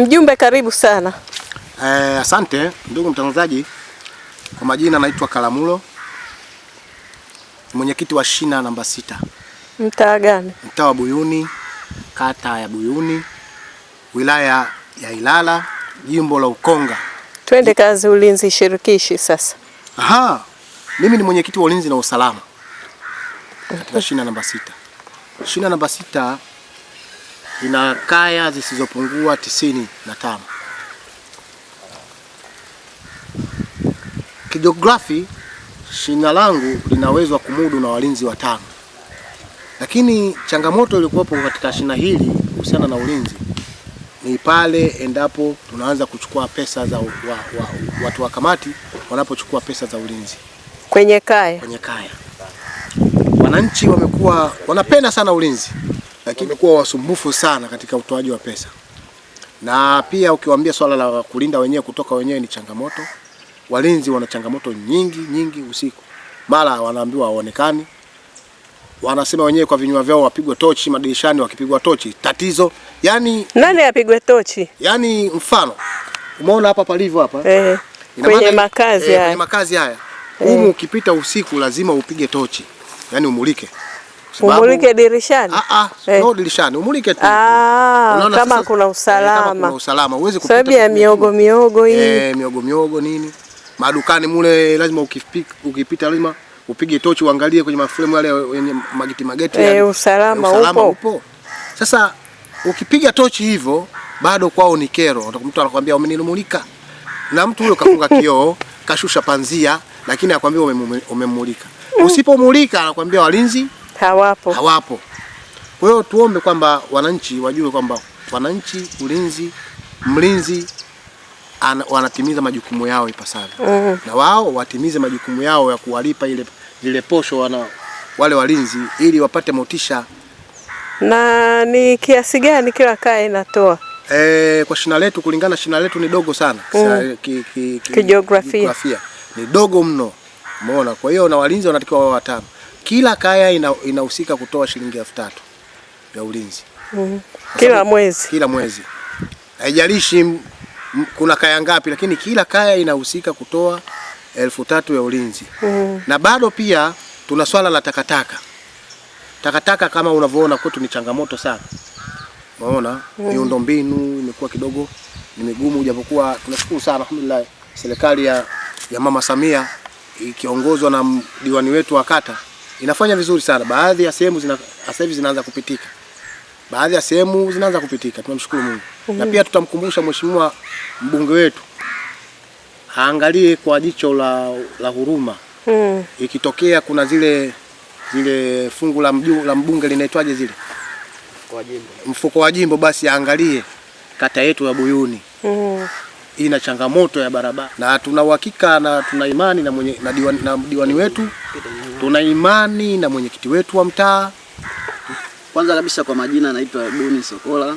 Mjumbe, karibu sana. Asante ndugu mtangazaji. Kwa majina naitwa Kalamulo, mwenyekiti wa shina namba 6. Mtaa gani? Mtaa wa Buyuni, kata ya Buyuni, wilaya ya Ilala, jimbo la Ukonga. Twende kazi ulinzi shirikishi sasa. Mimi ni mwenyekiti wa ulinzi na usalama katika shina namba 6. Shina namba 6 ina kaya zisizopungua 95. Kijiografi shina langu linawezwa kumudu na walinzi 5. Lakini changamoto iliyokuwepo katika shina hili kuhusiana na ulinzi ni pale endapo tunaanza kuchukua pesa za watu wa kamati wanapochukua pesa za ulinzi kwenye kaya. Wananchi wamekuwa wanapenda sana ulinzi, lakini wamekuwa wasumbufu sana katika utoaji wa pesa. Na pia ukiwaambia swala la kulinda wenyewe kutoka wenyewe ni changamoto. Walinzi wana changamoto nyingi usiku. Mara wanaambiwa hawaonekani. Wanasema wenyewe kwa vinywa vyao wapigwe tochi madirishani, wakipigwa tochi tatizo. Yaani nani apigwe tochi? Yaani mfano umeona hapa palivyo hapa? Kwenye makazi haya. Kwenye makazi haya. Humu ukipita usiku lazima upige tochi. Yaani umulike. Umulike dirishani? No dirishani, umulike tu. Kama sasa, kuna usalama. Kama kuna usalama, uweze kupita. Sababu ya miogo hii. Miogo nini? Madukani mule lazima ukipita lazima upige tochi uangalie kwenye mafremu yale yenye mageti yani. Usalama upo. Sasa ukipiga tochi hivyo bado kwao ni kero. Mtu anakuambia umenilumulika. Na mtu huyo kafunga kioo, kashusha panzia, lakini anakuambia umemulika. Usipomulika anakuambia walinzi hawapo. Kwa hiyo tuombe kwamba wananchi wajue kwamba mlinzi wanatimiza majukumu yao ipasavyo. Na wao watimize majukumu yao ya kuwalipa ile posho wale walinzi ili wapate motisha. Na ni kiasi gani kila kaya inatoa? Kwa shina letu, kulingana shina letu ni dogo sana. Kijiografia ni dogo mno. Umeona? Kwa hiyo na walinzi wanatakiwa wawe 5. Kila kaya inahusika kutoa shilingi 3000 ya ulinzi. Kila mwezi. Haijalishi kuna kaya ngapi, lakini kila kaya inahusika kutoa 3000 ya ulinzi. Na bado pia tuna swala la takataka. Takataka kama unavyoona kwetu ni changamoto sana. Unaona? Miundombinu imekuwa kidogo ni migumu, japokuwa tunashukuru sana alhamdulillah serikali ya Mama Samia ikiongozwa na diwani wetu wa kata inafanya vizuri sana. Baadhi ya sehemu sasa hivi zinaanza kupitika. Tunamshukuru Mungu. Na pia tutamkumbusha mheshimiwa mbunge wetu aangalie kwa jicho la huruma. Ikitokea kuna zile fungu la mbunge linaitwaje zile? Mfuko wa jimbo, basi aangalie kata yetu ya Buyuni. Ina changamoto ya barabara. Na tuna uhakika na tuna imani na diwani wetu. Tuna imani na mwenyekiti wetu wa mtaa. Kwanza kabisa kwa majina naitwa Buni Sokola,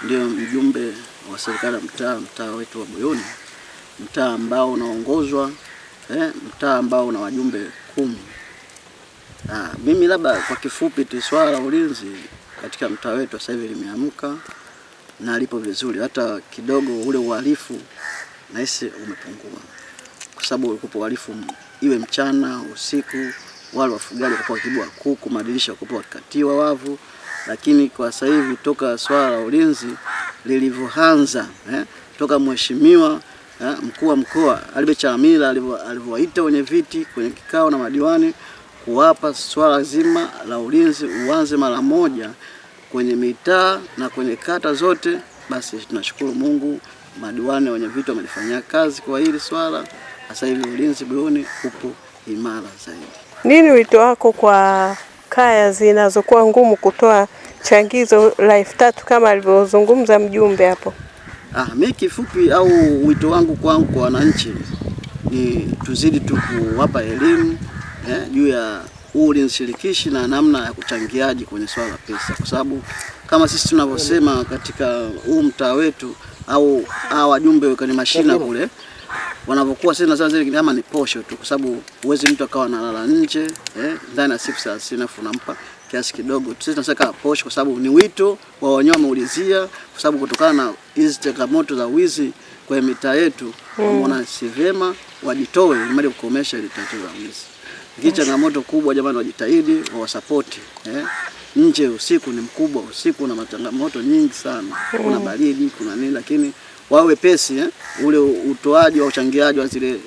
ndio mjumbe wa serikali ya mtaa wetu wa Buyuni. Mtaa ambao unaongozwa mtaa ambao una wajumbe 10. Mimi labda kwa kifupi tu swala la ulinzi katika mtaa wetu sasa hivi limeamka na lipo vizuri. Hata kidogo ule uhalifu nahisi umepungua. Kwa sababu ulikuwa uhalifu iwe mchana, usiku, wale wafugaji kwa kibwa kuku, madirisha kwa wakatiwa wavu. Lakini kwa sasa hivi toka swala la ulinzi lilivyoanza, toka mheshimiwa mkuu wa mkoa Alibe Chalamila alivyowaita wenye viti kwenye kikao na madiwani kuwapa swala zima la ulinzi uanze mara moja kwenye mitaa na kwenye kata zote, basi tunashukuru Mungu madiwani wenye viti wamelifanyia kazi kwa hili swala. Sasa hivi ulinzi Buyuni upo imara zaidi. Nini wito wako kwa kaya zinazokuwa ngumu kutoa changizo la 3000 kama alivyozungumza mjumbe hapo? Mimi kifupi au wito wangu kwa wananchi ni tuzidi tu kuwapa elimu juu ya ulinzi shirikishi na namna ya kuchangiaji kwenye swala la pesa, kwa sababu kama sisi tunavyosema katika huu mtaa wetu au wajumbe kwenye mashina kule wanavyokuwa sasa zile kama ni posho tu, kwa sababu uwezi mtu akawa analala nje ndani ya siku 30 unampa kiasi kidogo. Sisi tunataka posho kwa sababu ni wito wa wenyewe wameulizia, kwa sababu kutokana na hizi changamoto za wizi kwa mitaa yetu, wameona si vyema wajitoe ili kukomesha ile tatizo la wizi. Hii changamoto kubwa, jamani, wajitahidi wawasapoti. Nje usiku ni mkubwa, usiku na changamoto nyingi sana. Kuna baridi, kuna nini, lakini wawe pesi ule utoaji wa uchangiaji wa zile,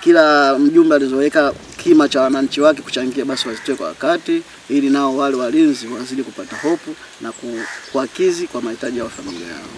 kila mjumbe alizoweka kima cha wananchi wake kuchangia, basi wasitoe kwa wakati, ili nao wale walinzi wazidi kupata hofu na kuakizi kwa mahitaji ya familia yao.